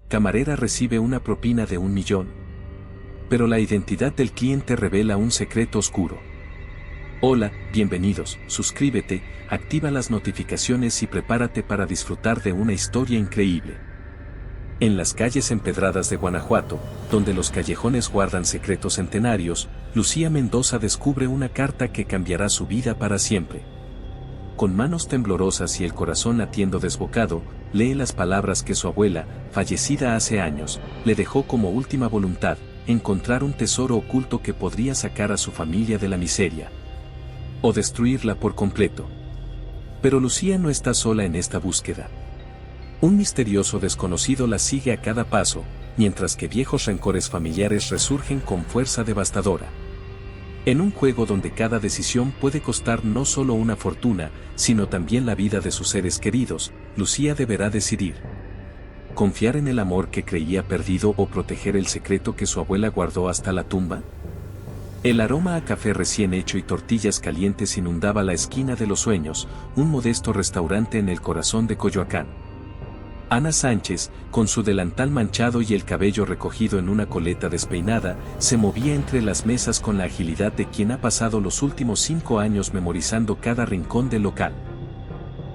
Camarera recibe una propina de 1 millón. Pero la identidad del cliente revela un secreto oscuro. Hola, bienvenidos, suscríbete, activa las notificaciones y prepárate para disfrutar de una historia increíble. En las calles empedradas de Guanajuato, donde los callejones guardan secretos centenarios, Lucía Mendoza descubre una carta que cambiará su vida para siempre. Con manos temblorosas y el corazón latiendo desbocado, lee las palabras que su abuela, fallecida hace años, le dejó como última voluntad: encontrar un tesoro oculto que podría sacar a su familia de la miseria, o destruirla por completo. Pero Lucía no está sola en esta búsqueda. Un misterioso desconocido la sigue a cada paso, mientras que viejos rencores familiares resurgen con fuerza devastadora. En un juego donde cada decisión puede costar no solo una fortuna, sino también la vida de sus seres queridos, Lucía deberá decidir: ¿confiar en el amor que creía perdido o proteger el secreto que su abuela guardó hasta la tumba? El aroma a café recién hecho y tortillas calientes inundaba la esquina de los sueños, un modesto restaurante en el corazón de Coyoacán. Ana Sánchez, con su delantal manchado y el cabello recogido en una coleta despeinada, se movía entre las mesas con la agilidad de quien ha pasado los últimos 5 años memorizando cada rincón del local.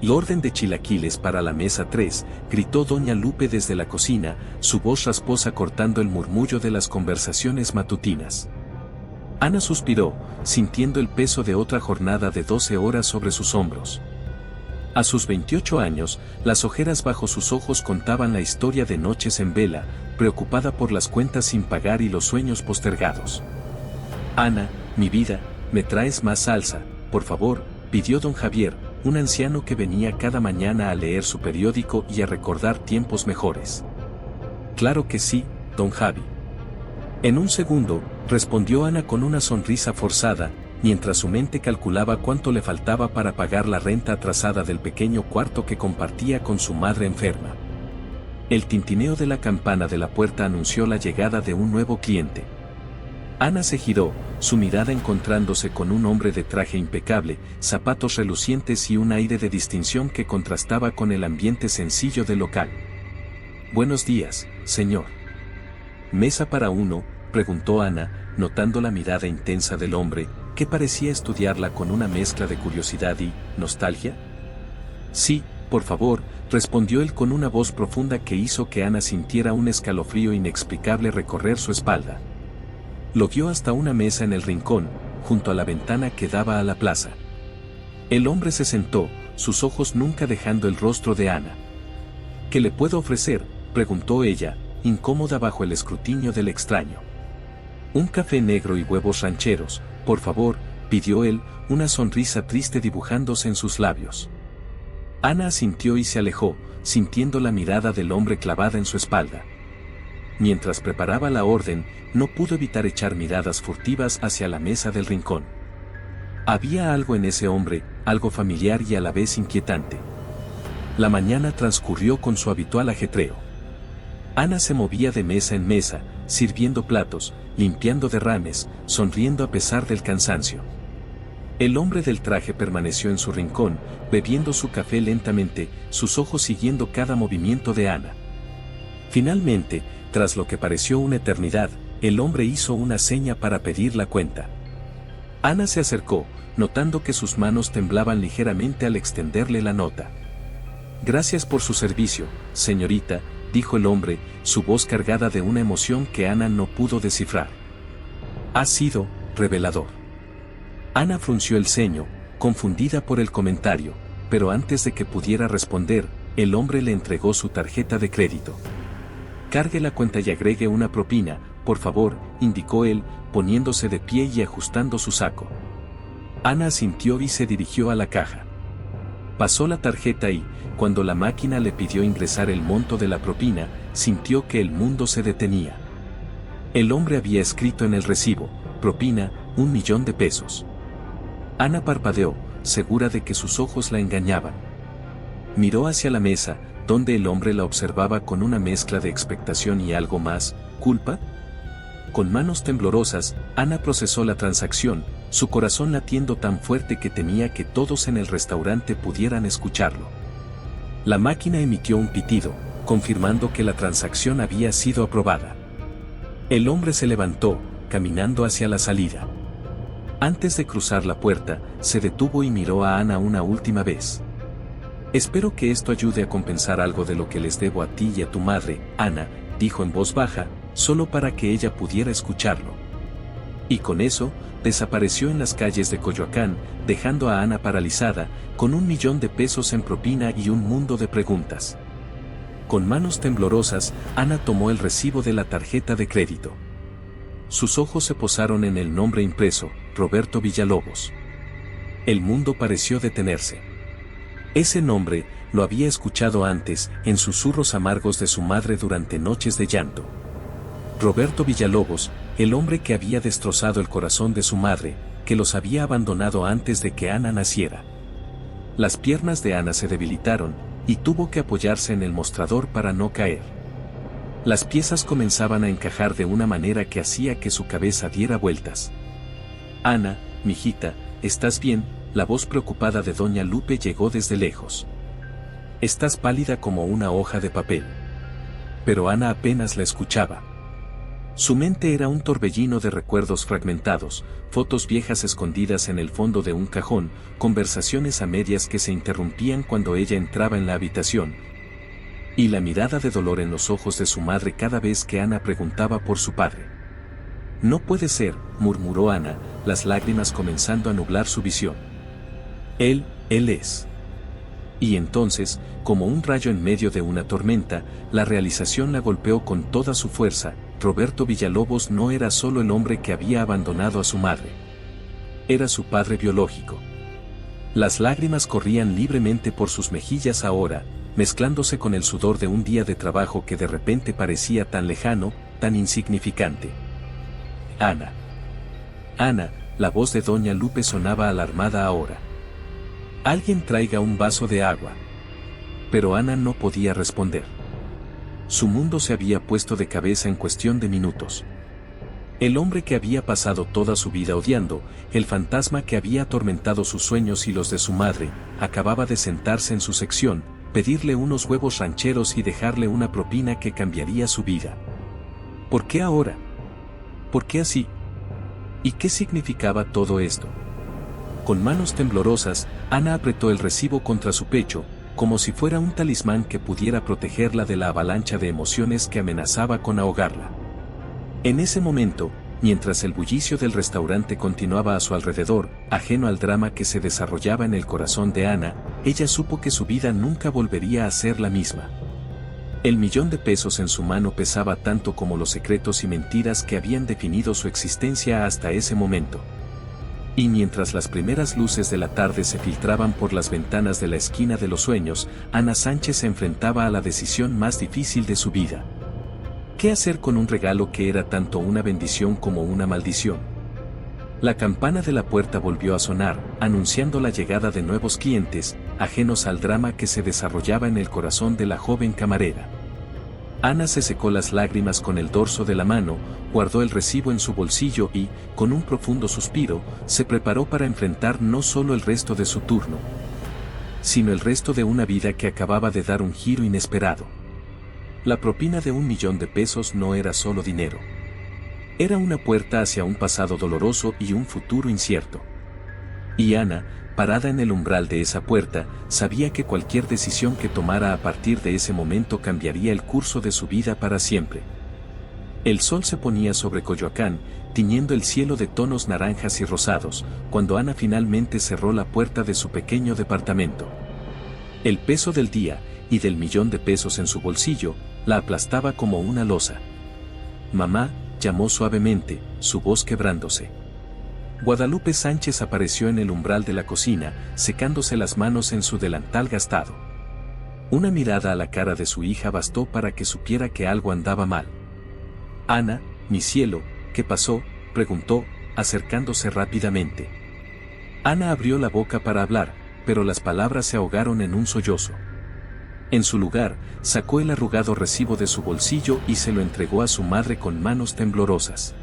«Y orden de chilaquiles para la mesa 3», gritó doña Lupe desde la cocina, su voz rasposa cortando el murmullo de las conversaciones matutinas. Ana suspiró, sintiendo el peso de otra jornada de 12 horas sobre sus hombros. A sus 28 años, las ojeras bajo sus ojos contaban la historia de noches en vela, preocupada por las cuentas sin pagar y los sueños postergados. «Ana, mi vida, ¿me traes más salsa, por favor?», pidió don Javier, un anciano que venía cada mañana a leer su periódico y a recordar tiempos mejores. «Claro que sí, don Javi». En un segundo, respondió Ana con una sonrisa forzada, mientras su mente calculaba cuánto le faltaba para pagar la renta atrasada del pequeño cuarto que compartía con su madre enferma. El tintineo de la campana de la puerta anunció la llegada de un nuevo cliente. Ana se giró, su mirada encontrándose con un hombre de traje impecable, zapatos relucientes y un aire de distinción que contrastaba con el ambiente sencillo del local. «Buenos días, señor». «¿Mesa para uno?», preguntó Ana, notando la mirada intensa del hombre, que parecía estudiarla con una mezcla de curiosidad y nostalgia. «Sí, por favor», respondió él con una voz profunda que hizo que Ana sintiera un escalofrío inexplicable recorrer su espalda. Lo guió hasta una mesa en el rincón, junto a la ventana que daba a la plaza. El hombre se sentó, sus ojos nunca dejando el rostro de Ana. «¿Qué le puedo ofrecer?», preguntó ella, incómoda bajo el escrutinio del extraño. «Un café negro y huevos rancheros, por favor», pidió él, una sonrisa triste dibujándose en sus labios. Ana asintió y se alejó, sintiendo la mirada del hombre clavada en su espalda. Mientras preparaba la orden, no pudo evitar echar miradas furtivas hacia la mesa del rincón. Había algo en ese hombre, algo familiar y a la vez inquietante. La mañana transcurrió con su habitual ajetreo. Ana se movía de mesa en mesa, sirviendo platos, limpiando derrames, sonriendo a pesar del cansancio. El hombre del traje permaneció en su rincón, bebiendo su café lentamente, sus ojos siguiendo cada movimiento de Ana. Finalmente, tras lo que pareció una eternidad, el hombre hizo una seña para pedir la cuenta. Ana se acercó, notando que sus manos temblaban ligeramente al extenderle la nota. «Gracias por su servicio, señorita», dijo el hombre, su voz cargada de una emoción que Ana no pudo descifrar. «Ha sido revelador». Ana frunció el ceño, confundida por el comentario, pero antes de que pudiera responder, el hombre le entregó su tarjeta de crédito. «Cargue la cuenta y agregue una propina, por favor», indicó él, poniéndose de pie y ajustando su saco. Ana asintió y se dirigió a la caja. Pasó la tarjeta y, cuando la máquina le pidió ingresar el monto de la propina, sintió que el mundo se detenía. El hombre había escrito en el recibo: propina, 1 millón de pesos. Ana parpadeó, segura de que sus ojos la engañaban. Miró hacia la mesa, donde el hombre la observaba con una mezcla de expectación y algo más, ¿culpa? Con manos temblorosas, Ana procesó la transacción, su corazón latiendo tan fuerte que temía que todos en el restaurante pudieran escucharlo. La máquina emitió un pitido, confirmando que la transacción había sido aprobada. El hombre se levantó, caminando hacia la salida. Antes de cruzar la puerta, se detuvo y miró a Ana una última vez. «Espero que esto ayude a compensar algo de lo que les debo a ti y a tu madre, Ana», dijo en voz baja, solo para que ella pudiera escucharlo. Y con eso, desapareció en las calles de Coyoacán, dejando a Ana paralizada, con $1.000.000 en propina y un mundo de preguntas. Con manos temblorosas, Ana tomó el recibo de la tarjeta de crédito. Sus ojos se posaron en el nombre impreso, Roberto Villalobos. El mundo pareció detenerse. Ese nombre, lo había escuchado antes, en susurros amargos de su madre durante noches de llanto. Roberto Villalobos, el hombre que había destrozado el corazón de su madre, que los había abandonado antes de que Ana naciera. Las piernas de Ana se debilitaron, y tuvo que apoyarse en el mostrador para no caer. Las piezas comenzaban a encajar de una manera que hacía que su cabeza diera vueltas. «Ana, mijita, ¿estás bien?», la voz preocupada de doña Lupe llegó desde lejos. «Estás pálida como una hoja de papel». Pero Ana apenas la escuchaba. Su mente era un torbellino de recuerdos fragmentados, fotos viejas escondidas en el fondo de un cajón, conversaciones a medias que se interrumpían cuando ella entraba en la habitación, y la mirada de dolor en los ojos de su madre cada vez que Ana preguntaba por su padre. «No puede ser», murmuró Ana, las lágrimas comenzando a nublar su visión. Él es». Y entonces, como un rayo en medio de una tormenta, la realización la golpeó con toda su fuerza. Roberto Villalobos no era solo el hombre que había abandonado a su madre. Era su padre biológico. Las lágrimas corrían libremente por sus mejillas ahora, mezclándose con el sudor de un día de trabajo que de repente parecía tan lejano, tan insignificante. «Ana. Ana», la voz de doña Lupe sonaba alarmada ahora. «Alguien traiga un vaso de agua». Pero Ana no podía responder. Su mundo se había puesto de cabeza en cuestión de minutos. El hombre que había pasado toda su vida odiando, el fantasma que había atormentado sus sueños y los de su madre, acababa de sentarse en su sección, pedirle unos huevos rancheros y dejarle una propina que cambiaría su vida. ¿Por qué ahora? ¿Por qué así? ¿Y qué significaba todo esto? Con manos temblorosas, Ana apretó el recibo contra su pecho, como si fuera un talismán que pudiera protegerla de la avalancha de emociones que amenazaba con ahogarla. En ese momento, mientras el bullicio del restaurante continuaba a su alrededor, ajeno al drama que se desarrollaba en el corazón de Ana, ella supo que su vida nunca volvería a ser la misma. El $1.000.000 en su mano pesaba tanto como los secretos y mentiras que habían definido su existencia hasta ese momento. Y mientras las primeras luces de la tarde se filtraban por las ventanas de la esquina de los sueños, Ana Sánchez se enfrentaba a la decisión más difícil de su vida. ¿Qué hacer con un regalo que era tanto una bendición como una maldición? La campana de la puerta volvió a sonar, anunciando la llegada de nuevos clientes, ajenos al drama que se desarrollaba en el corazón de la joven camarera. Ana se secó las lágrimas con el dorso de la mano, guardó el recibo en su bolsillo y, con un profundo suspiro, se preparó para enfrentar no solo el resto de su turno, sino el resto de una vida que acababa de dar un giro inesperado. La propina de $1.000.000 no era solo dinero. Era una puerta hacia un pasado doloroso y un futuro incierto. Y Ana, parada en el umbral de esa puerta, sabía que cualquier decisión que tomara a partir de ese momento cambiaría el curso de su vida para siempre. El sol se ponía sobre Coyoacán, tiñendo el cielo de tonos naranjas y rosados, cuando Ana finalmente cerró la puerta de su pequeño departamento. El peso del día, y del $1.000.000 en su bolsillo, la aplastaba como una losa. «Mamá», llamó suavemente, su voz quebrándose. Guadalupe Sánchez apareció en el umbral de la cocina, secándose las manos en su delantal gastado. Una mirada a la cara de su hija bastó para que supiera que algo andaba mal. «Ana, mi cielo, ¿qué pasó?», preguntó, acercándose rápidamente. Ana abrió la boca para hablar, pero las palabras se ahogaron en un sollozo. En su lugar, sacó el arrugado recibo de su bolsillo y se lo entregó a su madre con manos temblorosas.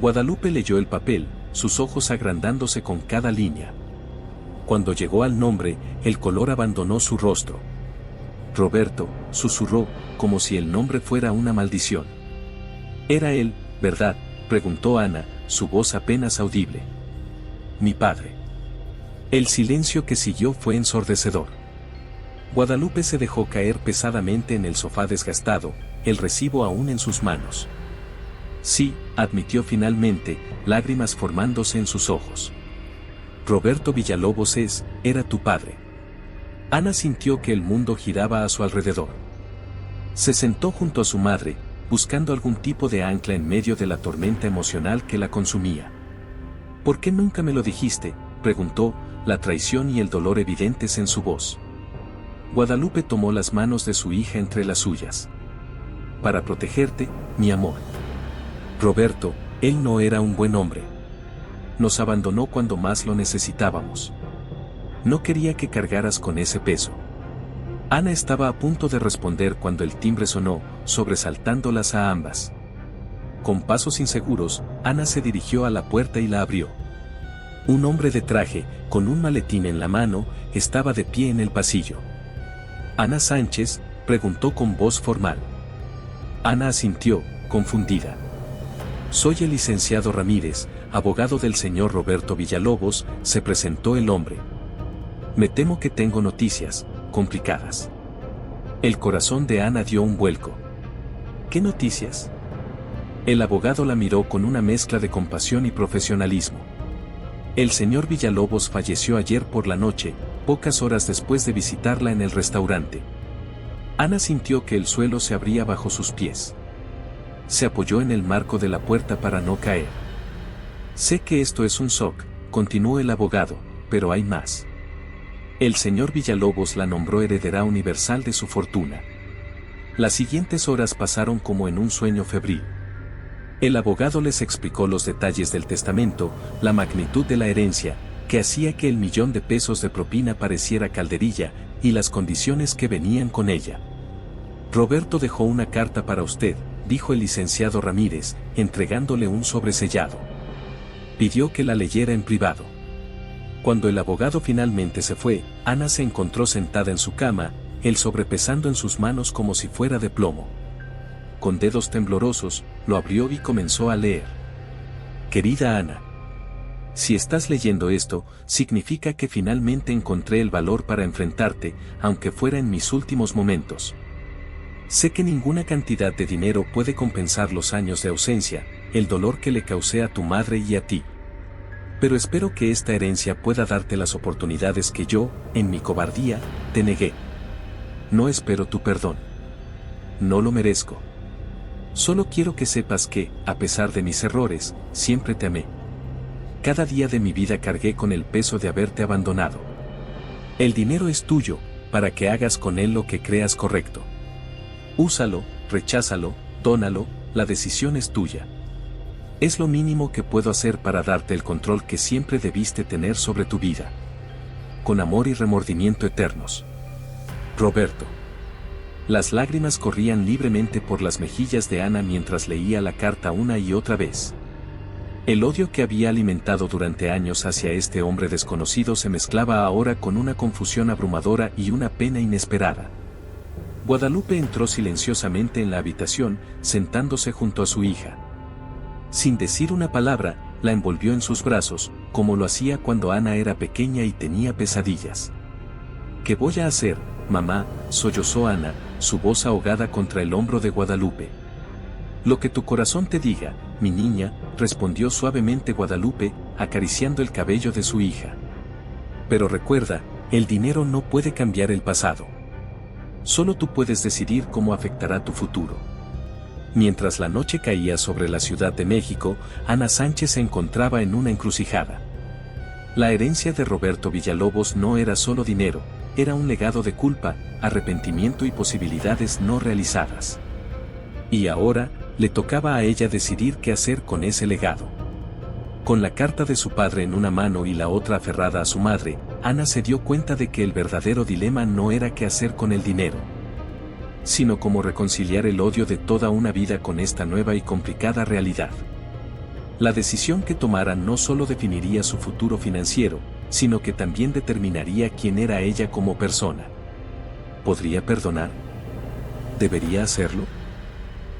Guadalupe leyó el papel, sus ojos agrandándose con cada línea. Cuando llegó al nombre, el color abandonó su rostro. «Roberto», susurró, como si el nombre fuera una maldición. «Era él, ¿verdad?», preguntó Ana, su voz apenas audible. «Mi padre». El silencio que siguió fue ensordecedor. Guadalupe se dejó caer pesadamente en el sofá desgastado, el recibo aún en sus manos. «Sí», admitió finalmente, lágrimas formándose en sus ojos. «Roberto Villalobos era tu padre». Ana sintió que el mundo giraba a su alrededor. Se sentó junto a su madre, buscando algún tipo de ancla en medio de la tormenta emocional que la consumía. «¿Por qué nunca me lo dijiste?», preguntó, la traición y el dolor evidentes en su voz. Guadalupe tomó las manos de su hija entre las suyas. «Para protegerte, mi amor. Roberto, él no era un buen hombre. Nos abandonó cuando más lo necesitábamos. No quería que cargaras con ese peso». Ana estaba a punto de responder cuando el timbre sonó, sobresaltándolas a ambas. Con pasos inseguros, Ana se dirigió a la puerta y la abrió. Un hombre de traje, con un maletín en la mano, estaba de pie en el pasillo. «¿Ana Sánchez?», preguntó con voz formal. Ana asintió, confundida. «Soy el licenciado Ramírez, abogado del señor Roberto Villalobos», se presentó el hombre. «Me temo que tengo noticias complicadas». El corazón de Ana dio un vuelco. «¿Qué noticias?». El abogado la miró con una mezcla de compasión y profesionalismo. «El señor Villalobos falleció ayer por la noche, pocas horas después de visitarla en el restaurante». Ana sintió que el suelo se abría bajo sus pies. Se apoyó en el marco de la puerta para no caer. «Sé que esto es un shock», continuó el abogado, «pero hay más. El señor Villalobos la nombró heredera universal de su fortuna». Las siguientes horas pasaron como en un sueño febril. El abogado les explicó los detalles del testamento, la magnitud de la herencia, que hacía que el $1.000.000 de propina pareciera calderilla, y las condiciones que venían con ella. «Roberto dejó una carta para usted», dijo el licenciado Ramírez, entregándole un sobresellado. Pidió que la leyera en privado. Cuando el abogado finalmente se fue, Ana se encontró sentada en su cama, el sobre pesando en sus manos como si fuera de plomo. Con dedos temblorosos, lo abrió y comenzó a leer. «Querida Ana, si estás leyendo esto, significa que finalmente encontré el valor para enfrentarte, aunque fuera en mis últimos momentos. Sé que ninguna cantidad de dinero puede compensar los años de ausencia, el dolor que le causé a tu madre y a ti. Pero espero que esta herencia pueda darte las oportunidades que yo, en mi cobardía, te negué. No espero tu perdón. No lo merezco. Solo quiero que sepas que, a pesar de mis errores, siempre te amé. Cada día de mi vida cargué con el peso de haberte abandonado. El dinero es tuyo, para que hagas con él lo que creas correcto. Úsalo, recházalo, dónalo, la decisión es tuya. Es lo mínimo que puedo hacer para darte el control que siempre debiste tener sobre tu vida. Con amor y remordimiento eternos. Roberto». Las lágrimas corrían libremente por las mejillas de Ana mientras leía la carta una y otra vez. El odio que había alimentado durante años hacia este hombre desconocido se mezclaba ahora con una confusión abrumadora y una pena inesperada. Guadalupe entró silenciosamente en la habitación, sentándose junto a su hija. Sin decir una palabra, la envolvió en sus brazos, como lo hacía cuando Ana era pequeña y tenía pesadillas. «¿Qué voy a hacer, mamá?», sollozó Ana, su voz ahogada contra el hombro de Guadalupe. «Lo que tu corazón te diga, mi niña», respondió suavemente Guadalupe, acariciando el cabello de su hija. «Pero recuerda, el dinero no puede cambiar el pasado. Solo tú puedes decidir cómo afectará tu futuro». Mientras la noche caía sobre la Ciudad de México, Ana Sánchez se encontraba en una encrucijada. La herencia de Roberto Villalobos no era solo dinero, era un legado de culpa, arrepentimiento y posibilidades no realizadas. Y ahora, le tocaba a ella decidir qué hacer con ese legado. Con la carta de su padre en una mano y la otra aferrada a su madre, Ana se dio cuenta de que el verdadero dilema no era qué hacer con el dinero, sino cómo reconciliar el odio de toda una vida con esta nueva y complicada realidad. La decisión que tomara no solo definiría su futuro financiero, sino que también determinaría quién era ella como persona. ¿Podría perdonar? ¿Debería hacerlo?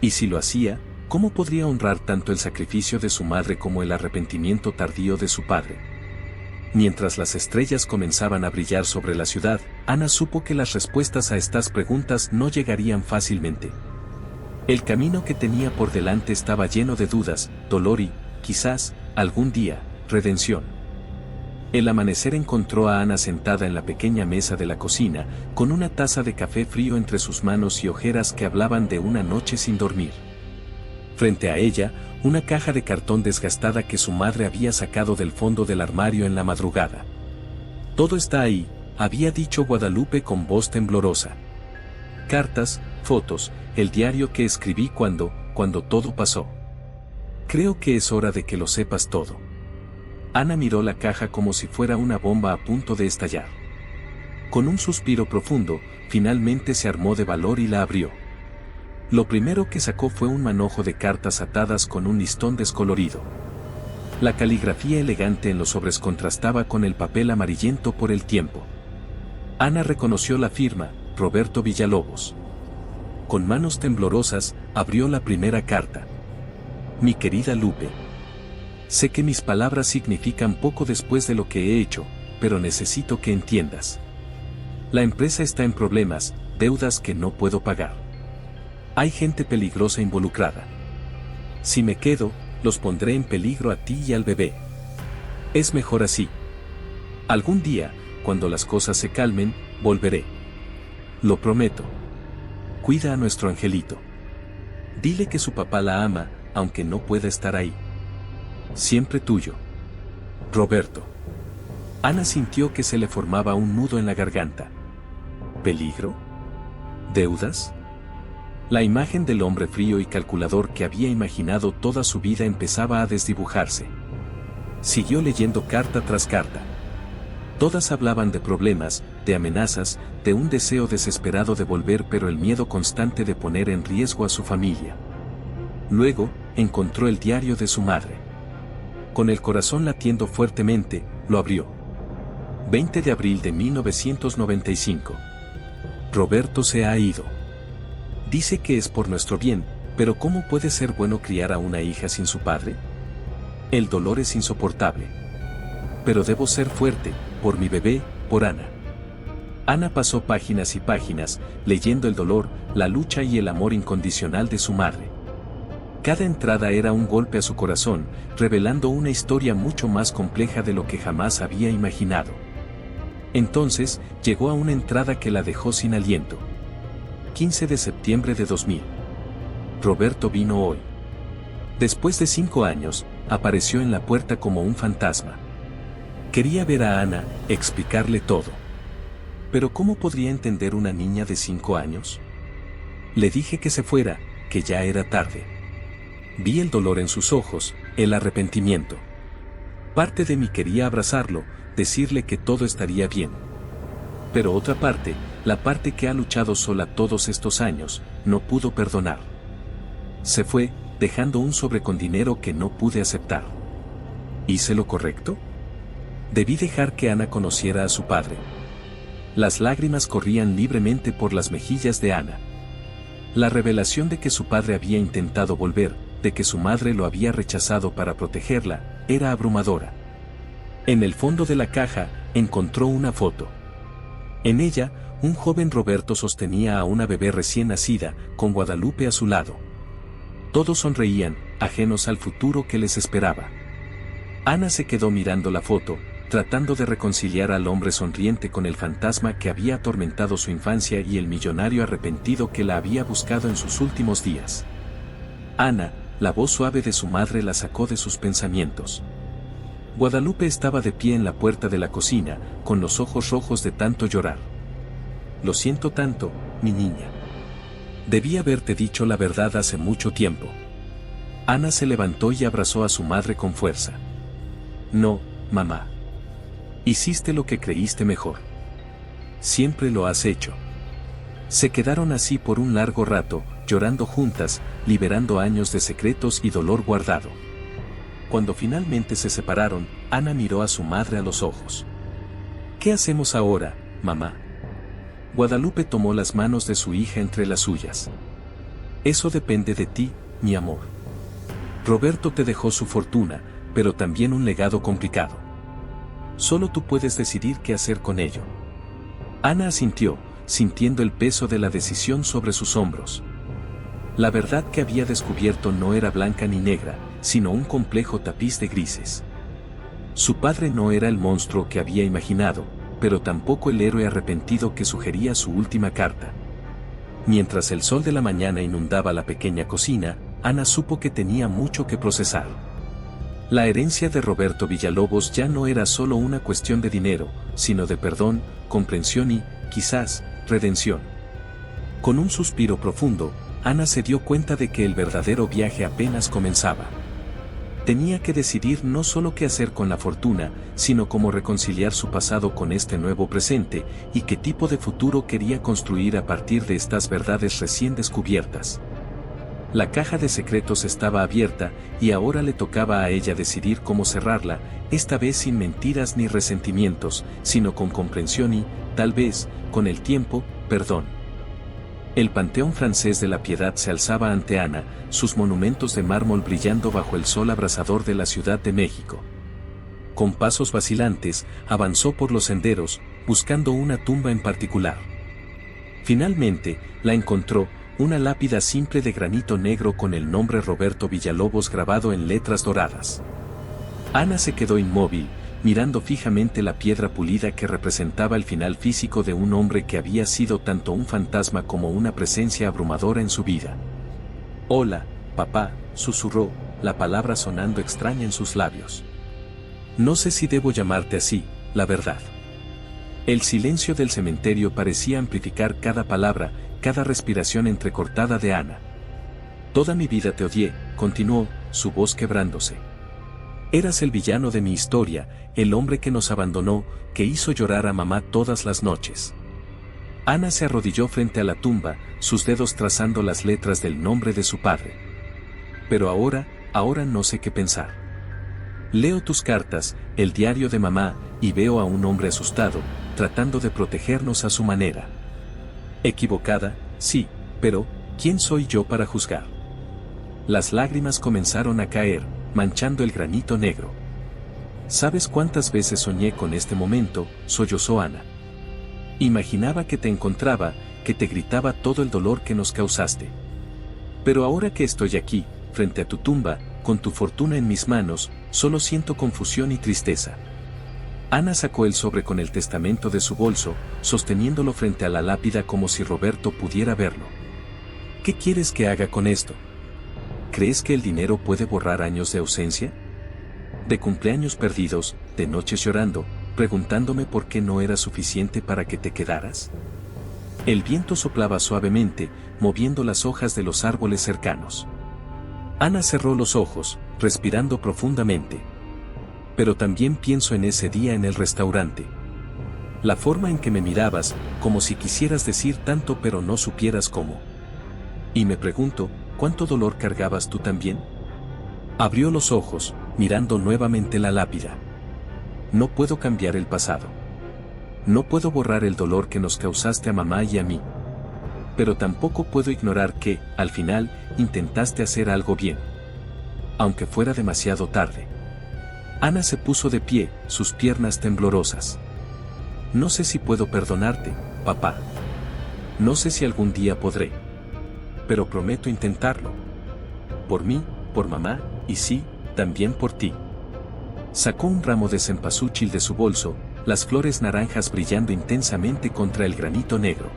Y si lo hacía, ¿cómo podría honrar tanto el sacrificio de su madre como el arrepentimiento tardío de su padre? Mientras las estrellas comenzaban a brillar sobre la ciudad, Ana supo que las respuestas a estas preguntas no llegarían fácilmente. El camino que tenía por delante estaba lleno de dudas, dolor y, quizás, algún día, redención. El amanecer encontró a Ana sentada en la pequeña mesa de la cocina, con una taza de café frío entre sus manos y ojeras que hablaban de una noche sin dormir. Frente a ella, una caja de cartón desgastada que su madre había sacado del fondo del armario en la madrugada. «Todo está ahí», había dicho Guadalupe con voz temblorosa. «Cartas, fotos, el diario que escribí cuando todo pasó. Creo que es hora de que lo sepas todo». Ana miró la caja como si fuera una bomba a punto de estallar. Con un suspiro profundo, finalmente se armó de valor y la abrió. Lo primero que sacó fue un manojo de cartas atadas con un listón descolorido. La caligrafía elegante en los sobres contrastaba con el papel amarillento por el tiempo. Ana reconoció la firma, Roberto Villalobos. Con manos temblorosas, abrió la primera carta. «Mi querida Lupe. Sé que mis palabras significan poco después de lo que he hecho, pero necesito que entiendas. La empresa está en problemas, deudas que no puedo pagar. Hay gente peligrosa involucrada. Si me quedo, los pondré en peligro a ti y al bebé. Es mejor así. Algún día, cuando las cosas se calmen, volveré. Lo prometo. Cuida a nuestro angelito. Dile que su papá la ama, aunque no pueda estar ahí. Siempre tuyo. Roberto». Ana sintió que se le formaba un nudo en la garganta. ¿Peligro? ¿Deudas? La imagen del hombre frío y calculador que había imaginado toda su vida empezaba a desdibujarse. Siguió leyendo carta tras carta. Todas hablaban de problemas, de amenazas, de un deseo desesperado de volver, pero el miedo constante de poner en riesgo a su familia. Luego, encontró el diario de su madre. Con el corazón latiendo fuertemente, lo abrió. 20 de abril de 1995. Roberto se ha ido. Dice que es por nuestro bien, pero ¿cómo puede ser bueno criar a una hija sin su padre? El dolor es insoportable. Pero debo ser fuerte, por mi bebé, por Ana. Ana pasó páginas y páginas, leyendo el dolor, la lucha y el amor incondicional de su madre. Cada entrada era un golpe a su corazón, revelando una historia mucho más compleja de lo que jamás había imaginado. Entonces, llegó a una entrada que la dejó sin aliento. 15 de septiembre de 2000. Roberto vino hoy. Después de 5 años, apareció en la puerta como un fantasma. Quería ver a Ana, explicarle todo. Pero ¿cómo podría entender una niña de 5 años? Le dije que se fuera, que ya era tarde. Vi el dolor en sus ojos, el arrepentimiento. Parte de mí quería abrazarlo, decirle que todo estaría bien. Pero otra parte, la parte que ha luchado sola todos estos años, no pudo perdonar. Se fue, dejando un sobre con dinero que no pude aceptar. ¿Hice lo correcto? Debí dejar que Ana conociera a su padre. Las lágrimas corrían libremente por las mejillas de Ana. La revelación de que su padre había intentado volver, de que su madre lo había rechazado para protegerla, era abrumadora. En el fondo de la caja, encontró una foto. En ella, un joven Roberto sostenía a una bebé recién nacida, con Guadalupe a su lado. Todos sonreían, ajenos al futuro que les esperaba. Ana se quedó mirando la foto, tratando de reconciliar al hombre sonriente con el fantasma que había atormentado su infancia y el millonario arrepentido que la había buscado en sus últimos días. Ana, la voz suave de su madre la sacó de sus pensamientos. Guadalupe estaba de pie en la puerta de la cocina, con los ojos rojos de tanto llorar. Lo siento tanto, mi niña. Debí haberte dicho la verdad hace mucho tiempo. Ana se levantó y abrazó a su madre con fuerza. No, mamá. Hiciste lo que creíste mejor. Siempre lo has hecho. Se quedaron así por un largo rato, llorando juntas, liberando años de secretos y dolor guardado. Cuando finalmente se separaron, Ana miró a su madre a los ojos. ¿Qué hacemos ahora, mamá? Guadalupe tomó las manos de su hija entre las suyas. Eso depende de ti, mi amor. Roberto te dejó su fortuna, pero también un legado complicado. Solo tú puedes decidir qué hacer con ello. Ana asintió, sintiendo el peso de la decisión sobre sus hombros. La verdad que había descubierto no era blanca ni negra, sino un complejo tapiz de grises. Su padre no era el monstruo que había imaginado, pero tampoco el héroe arrepentido que sugería su última carta. Mientras el sol de la mañana inundaba la pequeña cocina, Ana supo que tenía mucho que procesar. La herencia de Roberto Villalobos ya no era solo una cuestión de dinero, sino de perdón, comprensión y, quizás, redención. Con un suspiro profundo, Ana se dio cuenta de que el verdadero viaje apenas comenzaba. Tenía que decidir no solo qué hacer con la fortuna, sino cómo reconciliar su pasado con este nuevo presente, y qué tipo de futuro quería construir a partir de estas verdades recién descubiertas. La caja de secretos estaba abierta, y ahora le tocaba a ella decidir cómo cerrarla, esta vez sin mentiras ni resentimientos, sino con comprensión y, tal vez, con el tiempo, perdón. El Panteón Francés de la Piedad se alzaba ante Ana, sus monumentos de mármol brillando bajo el sol abrasador de la Ciudad de México. Con pasos vacilantes, avanzó por los senderos, buscando una tumba en particular. Finalmente, la encontró, una lápida simple de granito negro con el nombre Roberto Villalobos grabado en letras doradas. Ana se quedó inmóvil, mirando fijamente la piedra pulida que representaba el final físico de un hombre que había sido tanto un fantasma como una presencia abrumadora en su vida. «Hola, papá», susurró, la palabra sonando extraña en sus labios. «No sé si debo llamarte así, la verdad». El silencio del cementerio parecía amplificar cada palabra, cada respiración entrecortada de Ana. «Toda mi vida te odié», continuó, su voz quebrándose. «Eras el villano de mi historia, el hombre que nos abandonó, que hizo llorar a mamá todas las noches». Ana se arrodilló frente a la tumba, sus dedos trazando las letras del nombre de su padre. «Pero ahora no sé qué pensar. Leo tus cartas, el diario de mamá, y veo a un hombre asustado, tratando de protegernos a su manera. Equivocada, sí, pero, ¿quién soy yo para juzgar?». Las lágrimas comenzaron a caer, manchando el granito negro. «¿Sabes cuántas veces soñé con este momento?», sollozó Ana. «Imaginaba que te encontraba, que te gritaba todo el dolor que nos causaste. Pero ahora que estoy aquí, frente a tu tumba, con tu fortuna en mis manos, solo siento confusión y tristeza». Ana sacó el sobre con el testamento de su bolso, sosteniéndolo frente a la lápida como si Roberto pudiera verlo. «¿Qué quieres que haga con esto? ¿Crees que el dinero puede borrar años de ausencia? De cumpleaños perdidos, de noches llorando, preguntándome por qué no era suficiente para que te quedaras». El viento soplaba suavemente, moviendo las hojas de los árboles cercanos. Ana cerró los ojos, respirando profundamente. «Pero también pienso en ese día en el restaurante. La forma en que me mirabas, como si quisieras decir tanto pero no supieras cómo. Y me pregunto, ¿cuánto dolor cargabas tú también?». Abrió los ojos, mirando nuevamente la lápida. «No puedo cambiar el pasado. No puedo borrar el dolor que nos causaste a mamá y a mí. Pero tampoco puedo ignorar que, al final, intentaste hacer algo bien. Aunque fuera demasiado tarde». Ana se puso de pie, sus piernas temblorosas. «No sé si puedo perdonarte, papá. No sé si algún día podré. Pero prometo intentarlo. Por mí, por mamá, y sí, también por ti». Sacó un ramo de cempasúchil de su bolso, las flores naranjas brillando intensamente contra el granito negro.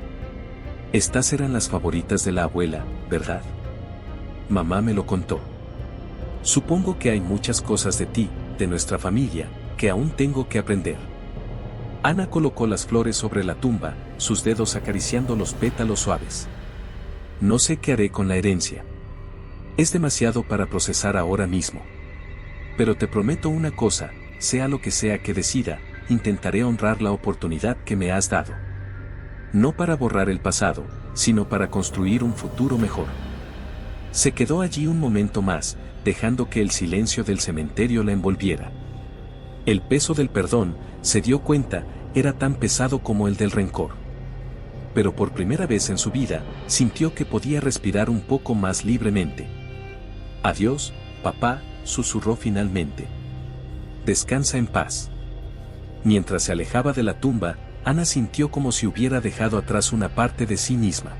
«Estas eran las favoritas de la abuela, ¿verdad? Mamá me lo contó. Supongo que hay muchas cosas de ti, de nuestra familia, que aún tengo que aprender». Ana colocó las flores sobre la tumba, sus dedos acariciando los pétalos suaves. «No sé qué haré con la herencia. Es demasiado para procesar ahora mismo. Pero te prometo una cosa, sea lo que sea que decida, intentaré honrar la oportunidad que me has dado. No para borrar el pasado, sino para construir un futuro mejor». Se quedó allí un momento más, dejando que el silencio del cementerio la envolviera. El peso del perdón, se dio cuenta, era tan pesado como el del rencor. pero por primera vez en su vida, sintió que podía respirar un poco más libremente. «Adiós, papá», susurró finalmente. «Descansa en paz». Mientras se alejaba de la tumba, Ana sintió como si hubiera dejado atrás una parte de sí misma.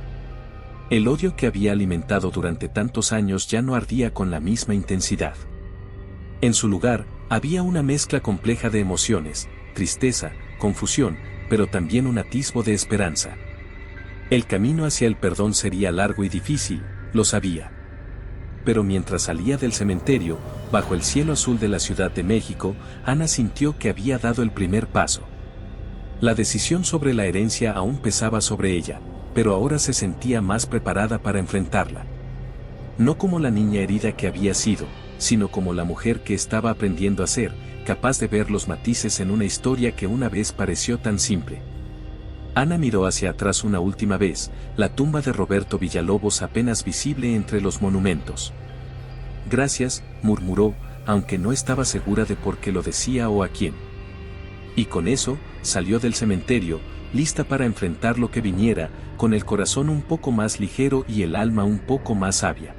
El odio que había alimentado durante tantos años ya no ardía con la misma intensidad. En su lugar, había una mezcla compleja de emociones, tristeza, confusión, pero también un atisbo de esperanza. El camino hacia el perdón sería largo y difícil, lo sabía. Pero mientras salía del cementerio, bajo el cielo azul de la Ciudad de México, Ana sintió que había dado el primer paso. La decisión sobre la herencia aún pesaba sobre ella, pero ahora se sentía más preparada para enfrentarla. No como la niña herida que había sido, sino como la mujer que estaba aprendiendo a ser, capaz de ver los matices en una historia que una vez pareció tan simple. Ana miró hacia atrás una última vez, la tumba de Roberto Villalobos apenas visible entre los monumentos. «Gracias», murmuró, aunque no estaba segura de por qué lo decía o a quién. Y con eso, salió del cementerio, lista para enfrentar lo que viniera, con el corazón un poco más ligero y el alma un poco más sabia.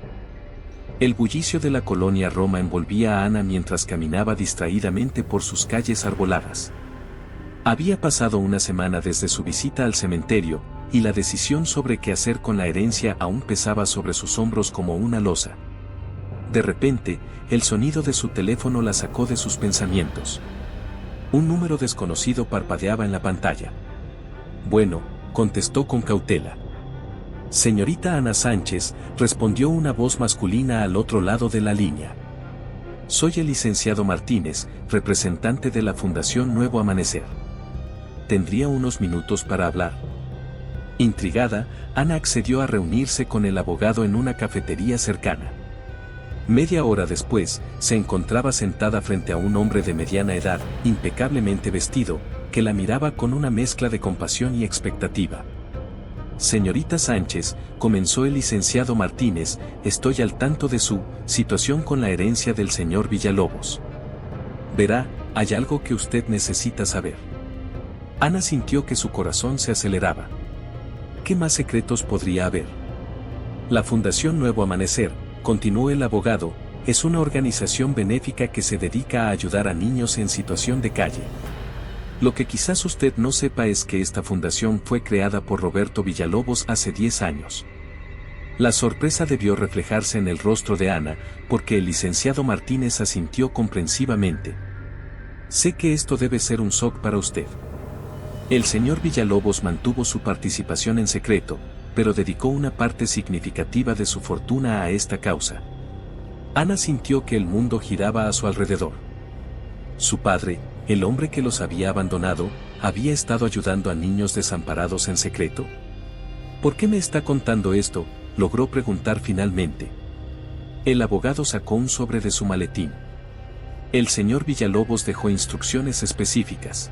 El bullicio de la colonia Roma envolvía a Ana mientras caminaba distraídamente por sus calles arboladas. Había pasado una semana desde su visita al cementerio, y la decisión sobre qué hacer con la herencia aún pesaba sobre sus hombros como una losa. De repente, el sonido de su teléfono la sacó de sus pensamientos. Un número desconocido parpadeaba en la pantalla. «Bueno», contestó con cautela. «Señorita Ana Sánchez», respondió una voz masculina al otro lado de la línea. «Soy el licenciado Martínez, representante de la Fundación Nuevo Amanecer. ¿Tendría unos minutos para hablar?». Intrigada, Ana accedió a reunirse con el abogado en una cafetería cercana. Media hora después, se encontraba sentada frente a un hombre de mediana edad, impecablemente vestido, que la miraba con una mezcla de compasión y expectativa. «Señorita Sánchez», comenzó el licenciado Martínez, «estoy al tanto de su situación con la herencia del señor Villalobos. Verá, hay algo que usted necesita saber». Ana sintió que su corazón se aceleraba. ¿Qué más secretos podría haber? «La Fundación Nuevo Amanecer», continuó el abogado, «es una organización benéfica que se dedica a ayudar a niños en situación de calle. Lo que quizás usted no sepa es que esta fundación fue creada por Roberto Villalobos hace 10 años». La sorpresa debió reflejarse en el rostro de Ana, porque el licenciado Martínez asintió comprensivamente. «Sé que esto debe ser un shock para usted. El señor Villalobos mantuvo su participación en secreto, pero dedicó una parte significativa de su fortuna a esta causa». Ana sintió que el mundo giraba a su alrededor. Su padre, el hombre que los había abandonado, había estado ayudando a niños desamparados en secreto. «¿Por qué me está contando esto?», logró preguntar finalmente. El abogado sacó un sobre de su maletín. «El señor Villalobos dejó instrucciones específicas.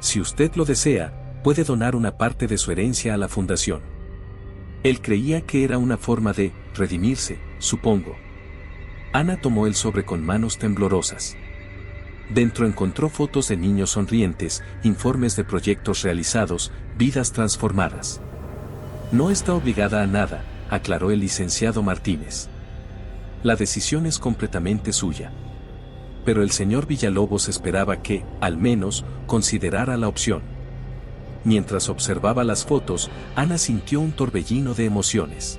Si usted lo desea, puede donar una parte de su herencia a la fundación». Él creía que era una forma de redimirse, supongo. Ana tomó el sobre con manos temblorosas. Dentro encontró fotos de niños sonrientes, informes de proyectos realizados, vidas transformadas. «No está obligada a nada», aclaró el licenciado Martínez. «La decisión es completamente suya». Pero el señor Villalobos esperaba que, al menos, considerara la opción. Mientras observaba las fotos, Ana sintió un torbellino de emociones.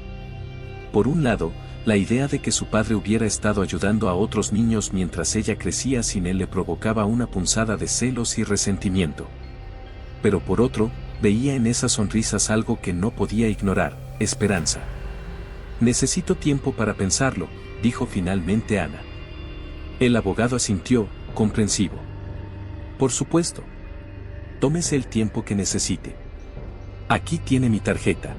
Por un lado, la idea de que su padre hubiera estado ayudando a otros niños mientras ella crecía sin él le provocaba una punzada de celos y resentimiento. Pero por otro, veía en esas sonrisas algo que no podía ignorar: esperanza. «Necesito tiempo para pensarlo», dijo finalmente Ana. El abogado asintió, comprensivo. «Por supuesto. Tómese el tiempo que necesite. Aquí tiene mi tarjeta.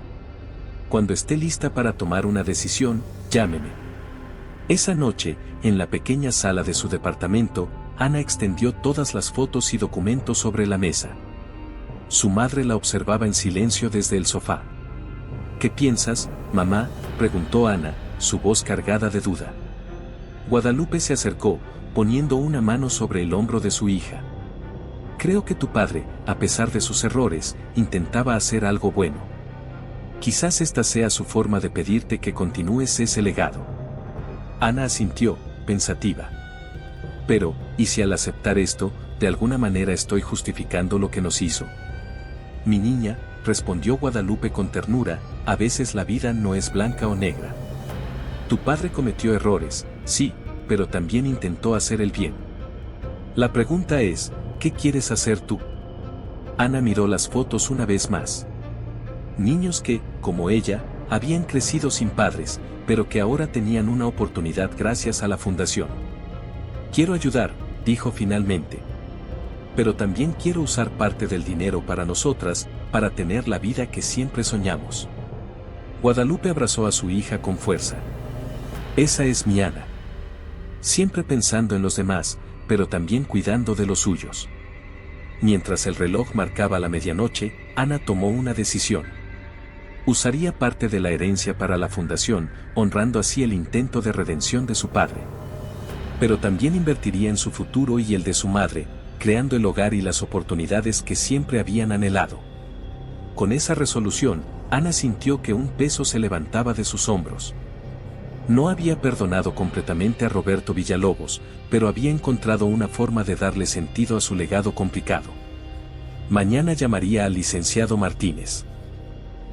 Cuando esté lista para tomar una decisión, llámeme». Esa noche, en la pequeña sala de su departamento, Ana extendió todas las fotos y documentos sobre la mesa. Su madre la observaba en silencio desde el sofá. «¿Qué piensas, mamá?», preguntó Ana, su voz cargada de duda. Guadalupe se acercó, poniendo una mano sobre el hombro de su hija. Creo que tu padre, a pesar de sus errores, intentaba hacer algo bueno. Quizás esta sea su forma de pedirte que continúes ese legado. Ana asintió, pensativa. Pero, ¿y si al aceptar esto, de alguna manera estoy justificando lo que nos hizo? Mi niña, respondió Guadalupe con ternura, a veces la vida no es blanca o negra. Tu padre cometió errores, sí, pero también intentó hacer el bien. La pregunta es, ¿qué quieres hacer tú? Ana miró las fotos una vez más. Niños que, como ella, habían crecido sin padres, pero que ahora tenían una oportunidad gracias a la fundación. Quiero ayudar, dijo finalmente. Pero también quiero usar parte del dinero para nosotras, para tener la vida que siempre soñamos. Guadalupe abrazó a su hija con fuerza. Esa es mi Ana. Siempre pensando en los demás, pero también cuidando de los suyos. Mientras el reloj marcaba la medianoche, Ana tomó una decisión. Usaría parte de la herencia para la fundación, honrando así el intento de redención de su padre. Pero también invertiría en su futuro y el de su madre, creando el hogar y las oportunidades que siempre habían anhelado. Con esa resolución, Ana sintió que un peso se levantaba de sus hombros. No había perdonado completamente a Roberto Villalobos, pero había encontrado una forma de darle sentido a su legado complicado. Mañana llamaría al licenciado Martínez.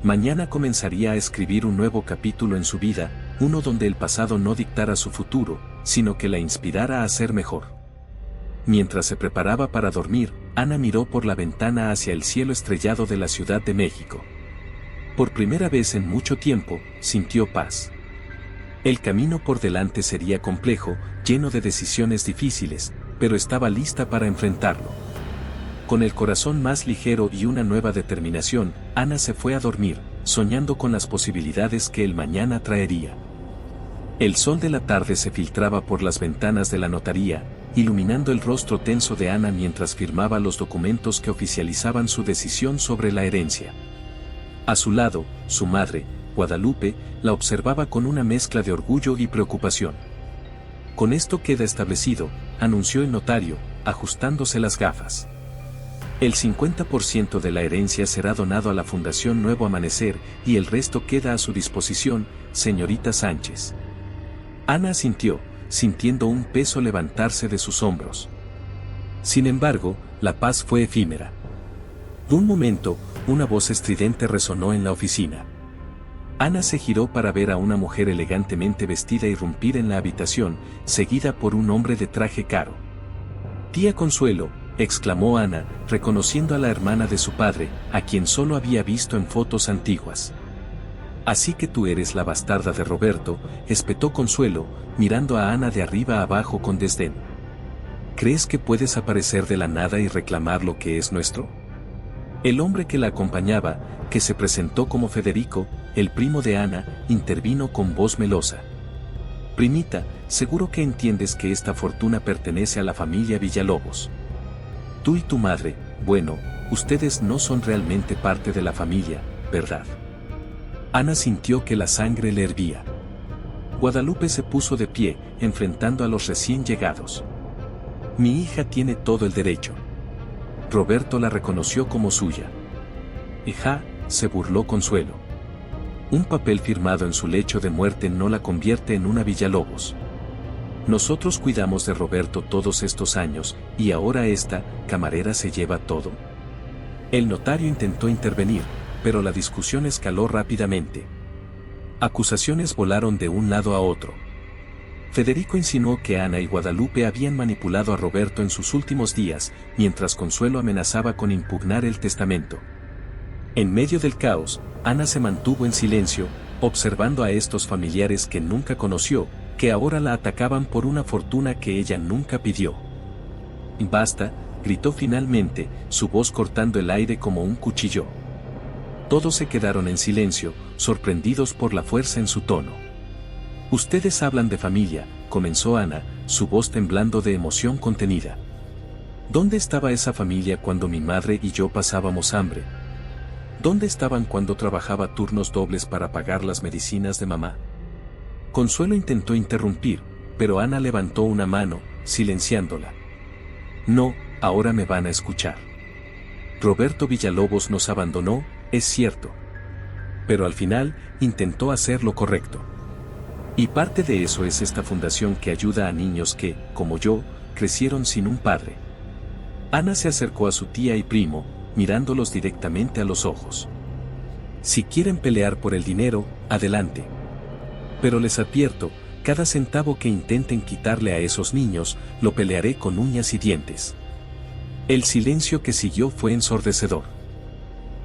Mañana comenzaría a escribir un nuevo capítulo en su vida, uno donde el pasado no dictara su futuro, sino que la inspirara a ser mejor. Mientras se preparaba para dormir, Ana miró por la ventana hacia el cielo estrellado de la Ciudad de México. Por primera vez en mucho tiempo, sintió paz. El camino por delante sería complejo, lleno de decisiones difíciles, pero estaba lista para enfrentarlo. Con el corazón más ligero y una nueva determinación, Ana se fue a dormir, soñando con las posibilidades que el mañana traería. El sol de la tarde se filtraba por las ventanas de la notaría, iluminando el rostro tenso de Ana mientras firmaba los documentos que oficializaban su decisión sobre la herencia. A su lado, su madre, Guadalupe, la observaba con una mezcla de orgullo y preocupación. Con esto queda establecido, anunció el notario, ajustándose las gafas. El 50% de la herencia será donado a la Fundación Nuevo Amanecer y el resto queda a su disposición, señorita Sánchez. Ana asintió, sintiendo un peso levantarse de sus hombros. Sin embargo, la paz fue efímera. De un momento, una voz estridente resonó en la oficina. Ana se giró para ver a una mujer elegantemente vestida irrumpir en la habitación, seguida por un hombre de traje caro. «Tía Consuelo», exclamó Ana, reconociendo a la hermana de su padre, a quien solo había visto en fotos antiguas. «Así que tú eres la bastarda de Roberto», espetó Consuelo, mirando a Ana de arriba a abajo con desdén. «¿Crees que puedes aparecer de la nada y reclamar lo que es nuestro?». El hombre que la acompañaba, que se presentó como Federico, el primo de Ana, intervino con voz melosa. «Primita, seguro que entiendes que esta fortuna pertenece a la familia Villalobos. Tú y tu madre, bueno, ustedes no son realmente parte de la familia, ¿verdad?». Ana sintió que la sangre le hervía. Guadalupe se puso de pie, enfrentando a los recién llegados. «Mi hija tiene todo el derecho». Roberto la reconoció como suya. «Hija», se burló Consuelo. «Un papel firmado en su lecho de muerte no la convierte en una Villalobos. Nosotros cuidamos de Roberto todos estos años, y ahora esta camarera se lleva todo». El notario intentó intervenir, pero la discusión escaló rápidamente. Acusaciones volaron de un lado a otro. Federico insinuó que Ana y Guadalupe habían manipulado a Roberto en sus últimos días, mientras Consuelo amenazaba con impugnar el testamento. En medio del caos, Ana se mantuvo en silencio, observando a estos familiares que nunca conoció, que ahora la atacaban por una fortuna que ella nunca pidió. «Basta», gritó finalmente, su voz cortando el aire como un cuchillo. Todos se quedaron en silencio, sorprendidos por la fuerza en su tono. «Ustedes hablan de familia», comenzó Ana, su voz temblando de emoción contenida. «¿Dónde estaba esa familia cuando mi madre y yo pasábamos hambre? ¿Dónde estaban cuando trabajaba turnos dobles para pagar las medicinas de mamá?». Consuelo intentó interrumpir, pero Ana levantó una mano, silenciándola. «No, ahora me van a escuchar. Roberto Villalobos nos abandonó, es cierto. Pero al final, intentó hacer lo correcto. Y parte de eso es esta fundación que ayuda a niños que, como yo, crecieron sin un padre. Ana se acercó a su tía y primo, mirándolos directamente a los ojos. Si quieren pelear por el dinero, adelante. Pero les advierto, cada centavo que intenten quitarle a esos niños, lo pelearé con uñas y dientes. El silencio que siguió fue ensordecedor.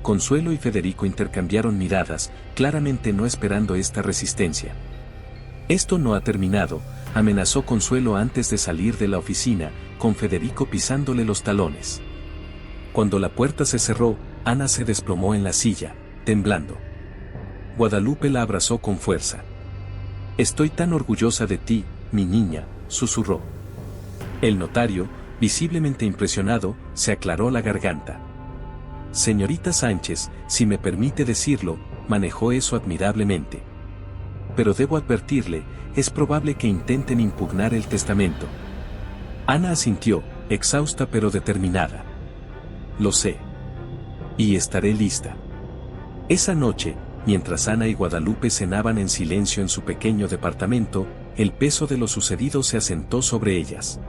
Consuelo y Federico intercambiaron miradas, claramente no esperando esta resistencia. Esto no ha terminado, amenazó Consuelo antes de salir de la oficina, con Federico pisándole los talones. Cuando la puerta se cerró, Ana se desplomó en la silla, temblando. Guadalupe la abrazó con fuerza. Estoy tan orgullosa de ti, mi niña, susurró. El notario, visiblemente impresionado, se aclaró la garganta. Señorita Sánchez, si me permite decirlo, manejó eso admirablemente. Pero debo advertirle, es probable que intenten impugnar el testamento. Ana asintió, exhausta pero determinada. Lo sé. Y estaré lista. Esa noche, mientras Ana y Guadalupe cenaban en silencio en su pequeño departamento, el peso de lo sucedido se asentó sobre ellas.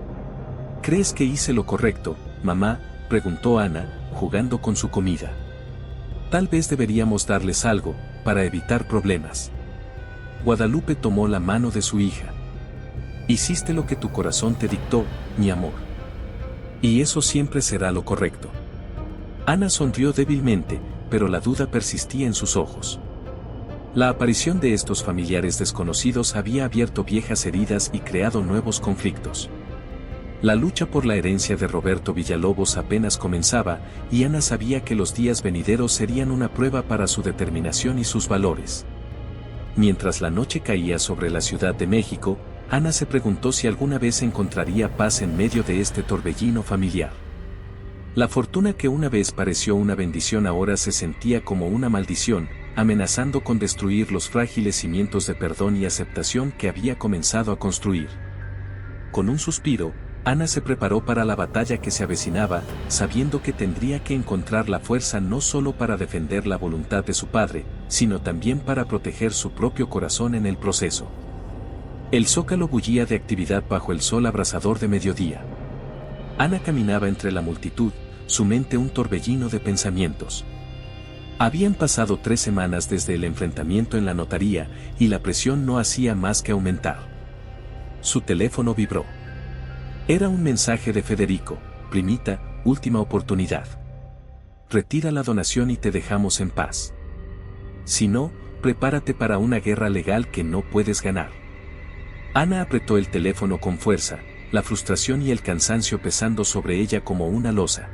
¿Crees que hice lo correcto, mamá?, preguntó Ana, jugando con su comida. Tal vez deberíamos darles algo, para evitar problemas. Guadalupe tomó la mano de su hija. Hiciste lo que tu corazón te dictó, mi amor. Y eso siempre será lo correcto. Ana sonrió débilmente, pero la duda persistía en sus ojos. La aparición de estos familiares desconocidos había abierto viejas heridas y creado nuevos conflictos. La lucha por la herencia de Roberto Villalobos apenas comenzaba, y Ana sabía que los días venideros serían una prueba para su determinación y sus valores. Mientras la noche caía sobre la Ciudad de México, Ana se preguntó si alguna vez encontraría paz en medio de este torbellino familiar. La fortuna que una vez pareció una bendición ahora se sentía como una maldición, amenazando con destruir los frágiles cimientos de perdón y aceptación que había comenzado a construir. Con un suspiro, Ana se preparó para la batalla que se avecinaba, sabiendo que tendría que encontrar la fuerza no solo para defender la voluntad de su padre, sino también para proteger su propio corazón en el proceso. El zócalo bullía de actividad bajo el sol abrasador de mediodía. Ana caminaba entre la multitud, su mente un torbellino de pensamientos. Habían pasado 3 semanas desde el enfrentamiento en la notaría, y la presión no hacía más que aumentar. Su teléfono vibró. Era un mensaje de Federico: primita, última oportunidad. Retira la donación y te dejamos en paz. Si no, prepárate para una guerra legal que no puedes ganar. Ana apretó el teléfono con fuerza, la frustración y el cansancio pesando sobre ella como una losa.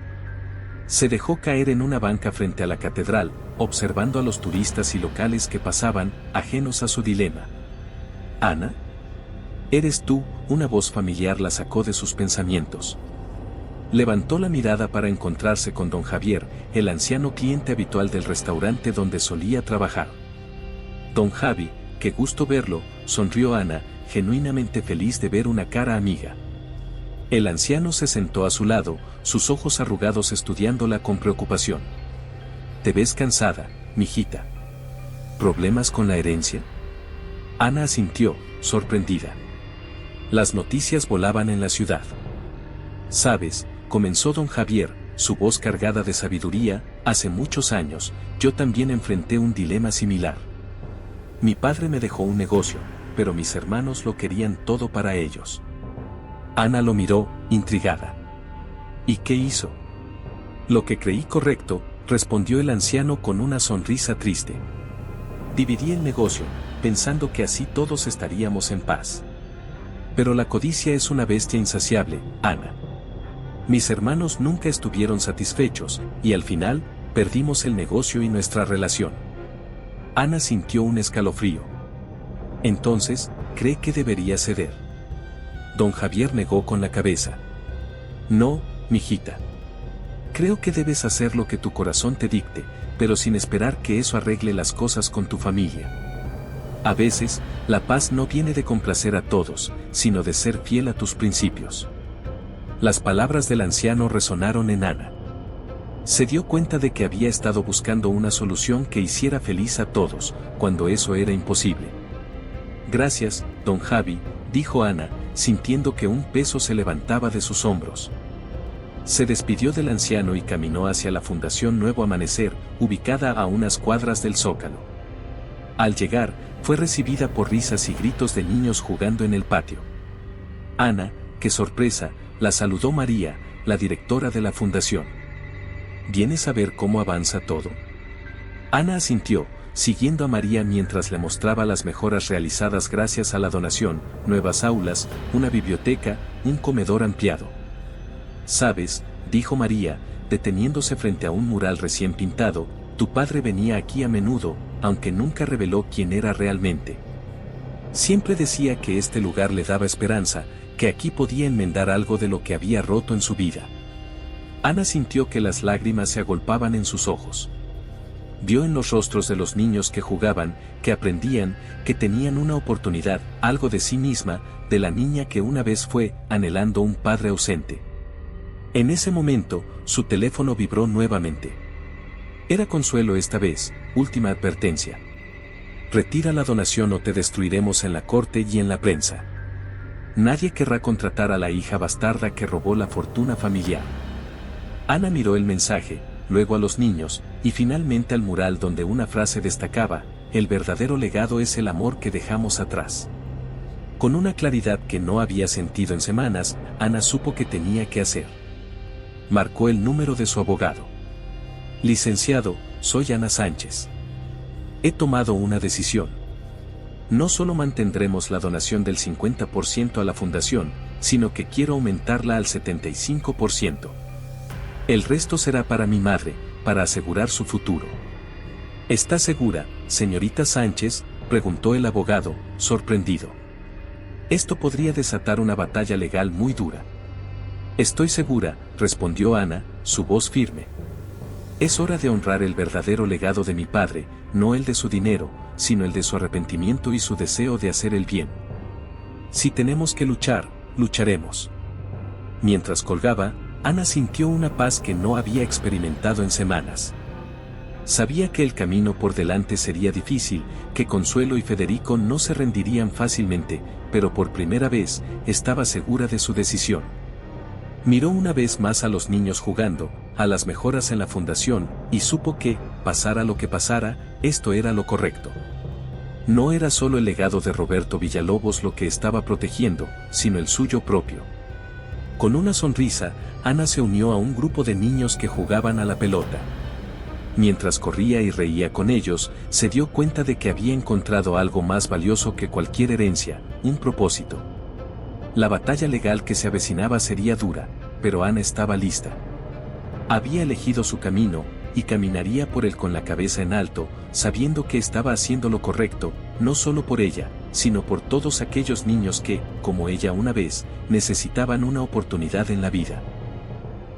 Se dejó caer en una banca frente a la catedral, observando a los turistas y locales que pasaban, ajenos a su dilema. ¿Ana? ¿Eres tú?, una voz familiar la sacó de sus pensamientos. Levantó la mirada para encontrarse con don Javier, el anciano cliente habitual del restaurante donde solía trabajar. Don Javi, qué gusto verlo, sonrió Ana, genuinamente feliz de ver una cara amiga. El anciano se sentó a su lado, sus ojos arrugados estudiándola con preocupación. Te ves cansada, mijita. ¿Problemas con la herencia? Ana asintió, sorprendida. Las noticias volaban en la ciudad. Sabes, comenzó don Javier, su voz cargada de sabiduría, hace muchos años, yo también enfrenté un dilema similar. Mi padre me dejó un negocio, pero mis hermanos lo querían todo para ellos. Ana lo miró, intrigada. ¿Y qué hizo? Lo que creí correcto, respondió el anciano con una sonrisa triste. Dividí el negocio, pensando que así todos estaríamos en paz. Pero la codicia es una bestia insaciable, Ana. Mis hermanos nunca estuvieron satisfechos, y al final, perdimos el negocio y nuestra relación. Ana sintió un escalofrío. Entonces, ¿cree que debería ceder? Don Javier negó con la cabeza. No, mijita. Creo que debes hacer lo que tu corazón te dicte, pero sin esperar que eso arregle las cosas con tu familia. A veces, la paz no viene de complacer a todos, sino de ser fiel a tus principios. Las palabras del anciano resonaron en Ana. Se dio cuenta de que había estado buscando una solución que hiciera feliz a todos, cuando eso era imposible. Gracias, don Javi, dijo Ana, sintiendo que un peso se levantaba de sus hombros. Se despidió del anciano y caminó hacia la Fundación Nuevo Amanecer, ubicada a unas cuadras del Zócalo. Al llegar, fue recibida por risas y gritos de niños jugando en el patio. Ana, qué sorpresa, la saludó María, la directora de la fundación. ¿Vienes a ver cómo avanza todo? Ana asintió, siguiendo a María mientras le mostraba las mejoras realizadas gracias a la donación, nuevas aulas, una biblioteca, un comedor ampliado. ¿Sabes?, dijo María, deteniéndose frente a un mural recién pintado, tu padre venía aquí a menudo, aunque nunca reveló quién era realmente. Siempre decía que este lugar le daba esperanza, que aquí podía enmendar algo de lo que había roto en su vida. Ana sintió que las lágrimas se agolpaban en sus ojos. Vio en los rostros de los niños que jugaban, que aprendían, que tenían una oportunidad, algo de sí misma, de la niña que una vez fue, anhelando un padre ausente. En ese momento, su teléfono vibró nuevamente. Era Consuelo esta vez, última advertencia. Retira la donación o te destruiremos en la corte y en la prensa. Nadie querrá contratar a la hija bastarda que robó la fortuna familiar. Ana miró el mensaje, luego a los niños, y finalmente al mural donde una frase destacaba, el verdadero legado es el amor que dejamos atrás. Con una claridad que no había sentido en semanas, Ana supo qué tenía que hacer. Marcó el número de su abogado. Licenciado, soy Ana Sánchez. He tomado una decisión. No solo mantendremos la donación del 50% a la fundación, sino que quiero aumentarla al 75%. El resto será para mi madre, para asegurar su futuro. ¿Está segura, señorita Sánchez?, preguntó el abogado, sorprendido. Esto podría desatar una batalla legal muy dura. Estoy segura, respondió Ana, su voz firme. Es hora de honrar el verdadero legado de mi padre, no el de su dinero, sino el de su arrepentimiento y su deseo de hacer el bien. Si tenemos que luchar, lucharemos. Mientras colgaba, Ana sintió una paz que no había experimentado en semanas. Sabía que el camino por delante sería difícil, que Consuelo y Federico no se rendirían fácilmente, pero por primera vez, estaba segura de su decisión. Miró una vez más a los niños jugando, a las mejoras en la fundación, y supo que, pasara lo que pasara, esto era lo correcto. No era solo el legado de Roberto Villalobos lo que estaba protegiendo, sino el suyo propio. Con una sonrisa, Ana se unió a un grupo de niños que jugaban a la pelota. Mientras corría y reía con ellos, se dio cuenta de que había encontrado algo más valioso que cualquier herencia, un propósito. La batalla legal que se avecinaba sería dura, pero Ana estaba lista. Había elegido su camino, y caminaría por él con la cabeza en alto, sabiendo que estaba haciendo lo correcto, no solo por ella, sino por todos aquellos niños que, como ella una vez, necesitaban una oportunidad en la vida.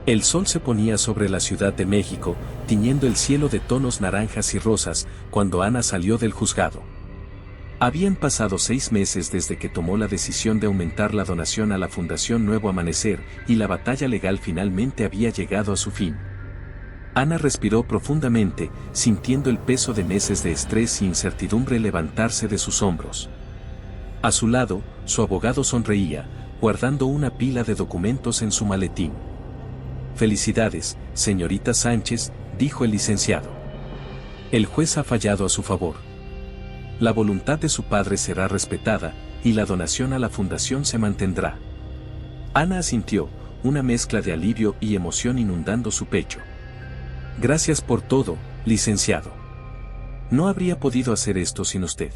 El sol se ponía sobre la Ciudad de México, tiñendo el cielo de tonos naranjas y rosas, cuando Ana salió del juzgado. Habían pasado 6 meses desde que tomó la decisión de aumentar la donación a la Fundación Nuevo Amanecer, y la batalla legal finalmente había llegado a su fin. Ana respiró profundamente, sintiendo el peso de meses de estrés e incertidumbre levantarse de sus hombros. A su lado, su abogado sonreía, guardando una pila de documentos en su maletín. «Felicidades, señorita Sánchez», dijo el licenciado. El juez ha fallado a su favor. La voluntad de su padre será respetada, y la donación a la fundación se mantendrá. Ana asintió, una mezcla de alivio y emoción inundando su pecho. Gracias por todo, licenciado. No habría podido hacer esto sin usted.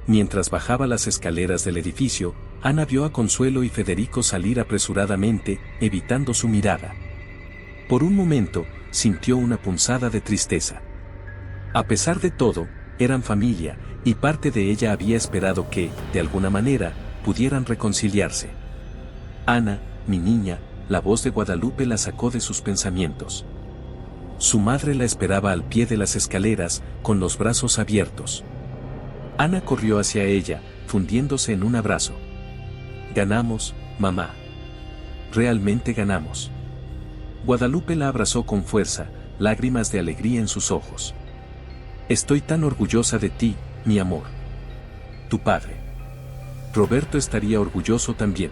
Mientras bajaba las escaleras del edificio, Ana vio a Consuelo y Federico salir apresuradamente, evitando su mirada. Por un momento, sintió una punzada de tristeza. A pesar de todo, eran familia, y parte de ella había esperado que, de alguna manera, pudieran reconciliarse. Ana, mi niña, la voz de Guadalupe la sacó de sus pensamientos. Su madre la esperaba al pie de las escaleras, con los brazos abiertos. Ana corrió hacia ella, fundiéndose en un abrazo. «Ganamos, mamá». realmente ganamos. Guadalupe la abrazó con fuerza, lágrimas de alegría en sus ojos. Estoy tan orgullosa de ti, mi amor. Tu padre. Roberto estaría orgulloso también.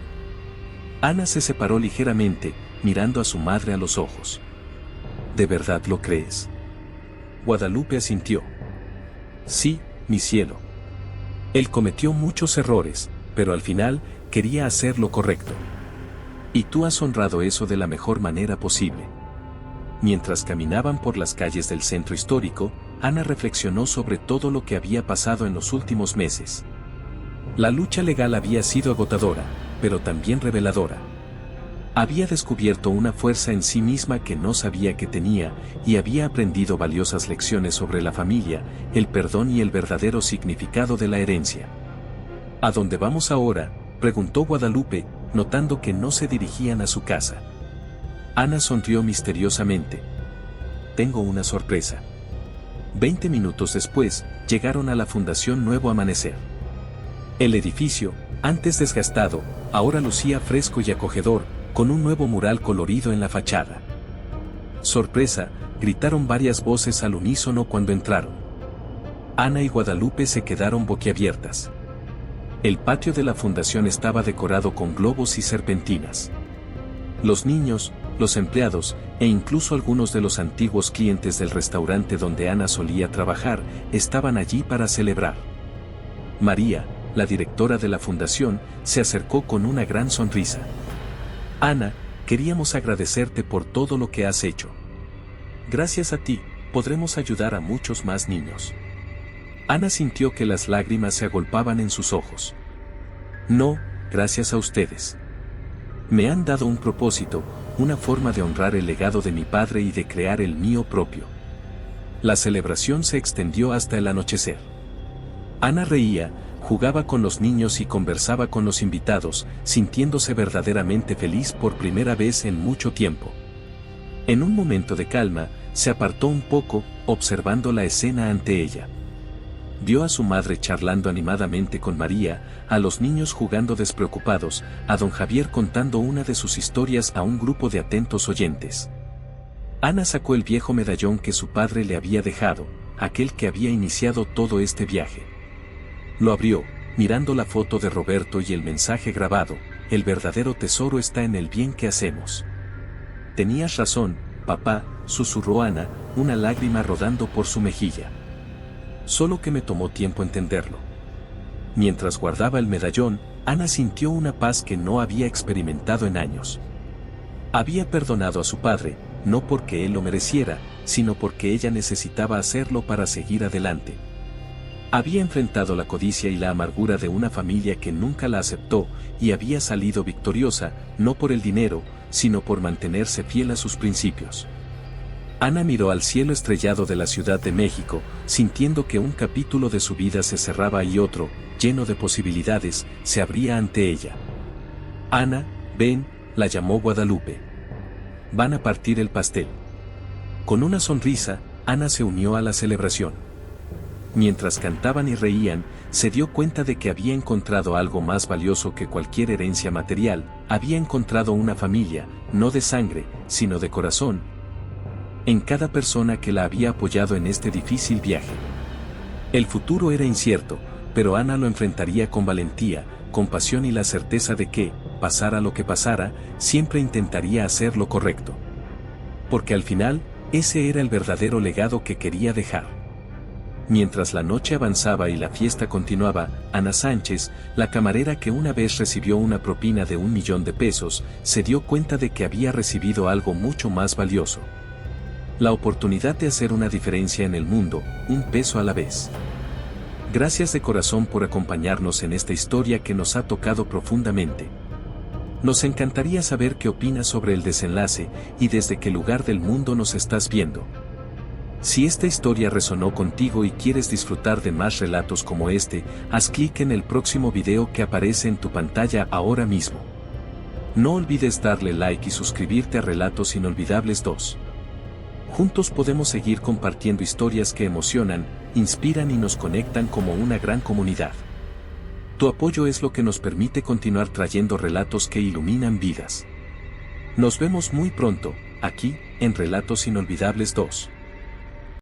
Ana se separó ligeramente, mirando a su madre a los ojos. ¿De verdad lo crees? Guadalupe asintió. Sí, mi cielo. Él cometió muchos errores, pero al final, quería hacer lo correcto. Y tú has honrado eso de la mejor manera posible. Mientras caminaban por las calles del centro histórico, Ana reflexionó sobre todo lo que había pasado en los últimos meses. La lucha legal había sido agotadora, pero también reveladora. Había descubierto una fuerza en sí misma que no sabía que tenía, y había aprendido valiosas lecciones sobre la familia, el perdón y el verdadero significado de la herencia. ¿A dónde vamos ahora?, preguntó Guadalupe, notando que no se dirigían a su casa. Ana sonrió misteriosamente. Tengo una sorpresa. 20 minutos después, llegaron a la Fundación Nuevo Amanecer. El edificio, antes desgastado, ahora lucía fresco y acogedor, con un nuevo mural colorido en la fachada. ¡Sorpresa!, gritaron varias voces al unísono cuando entraron. Ana y Guadalupe se quedaron boquiabiertas. El patio de la fundación estaba decorado con globos y serpentinas. Los niños, los empleados, e incluso algunos de los antiguos clientes del restaurante donde Ana solía trabajar, estaban allí para celebrar. María, la directora de la fundación, se acercó con una gran sonrisa. Ana, queríamos agradecerte por todo lo que has hecho. Gracias a ti, podremos ayudar a muchos más niños. Ana sintió que las lágrimas se agolpaban en sus ojos. No, gracias a ustedes. Me han dado un propósito, una forma de honrar el legado de mi padre y de crear el mío propio. La celebración se extendió hasta el anochecer. Ana reía, jugaba con los niños y conversaba con los invitados, sintiéndose verdaderamente feliz por primera vez en mucho tiempo. En un momento de calma, se apartó un poco, observando la escena ante ella. Vio a su madre charlando animadamente con María, a los niños jugando despreocupados, a don Javier contando una de sus historias a un grupo de atentos oyentes. Ana sacó el viejo medallón que su padre le había dejado, aquel que había iniciado todo este viaje. Lo abrió, mirando la foto de Roberto y el mensaje grabado: el verdadero tesoro está en el bien que hacemos. Tenías razón, papá, susurró Ana, una lágrima rodando por su mejilla. Solo que me tomó tiempo entenderlo. Mientras guardaba el medallón, Ana sintió una paz que no había experimentado en años. Había perdonado a su padre, no porque él lo mereciera, sino porque ella necesitaba hacerlo para seguir adelante. Había enfrentado la codicia y la amargura de una familia que nunca la aceptó, y había salido victoriosa, no por el dinero, sino por mantenerse fiel a sus principios. Ana miró al cielo estrellado de la Ciudad de México, sintiendo que un capítulo de su vida se cerraba y otro, lleno de posibilidades, se abría ante ella. Ana, ven, la llamó Guadalupe. Van a partir el pastel. Con una sonrisa, Ana se unió a la celebración. Mientras cantaban y reían, se dio cuenta de que había encontrado algo más valioso que cualquier herencia material, había encontrado una familia, no de sangre, sino de corazón, en cada persona que la había apoyado en este difícil viaje. El futuro era incierto, pero Ana lo enfrentaría con valentía, compasión y la certeza de que, pasara lo que pasara, siempre intentaría hacer lo correcto. Porque al final, ese era el verdadero legado que quería dejar. Mientras la noche avanzaba y la fiesta continuaba, Ana Sánchez, la camarera que una vez recibió una propina de 1.000.000 de pesos, se dio cuenta de que había recibido algo mucho más valioso. La oportunidad de hacer una diferencia en el mundo, un peso a la vez. Gracias de corazón por acompañarnos en esta historia que nos ha tocado profundamente. Nos encantaría saber qué opinas sobre el desenlace y desde qué lugar del mundo nos estás viendo. Si esta historia resonó contigo y quieres disfrutar de más relatos como este, haz clic en el próximo video que aparece en tu pantalla ahora mismo. No olvides darle like y suscribirte a Relatos Inolvidables 2. Juntos podemos seguir compartiendo historias que emocionan, inspiran y nos conectan como una gran comunidad. Tu apoyo es lo que nos permite continuar trayendo relatos que iluminan vidas. Nos vemos muy pronto, aquí, en Relatos Inolvidables 2.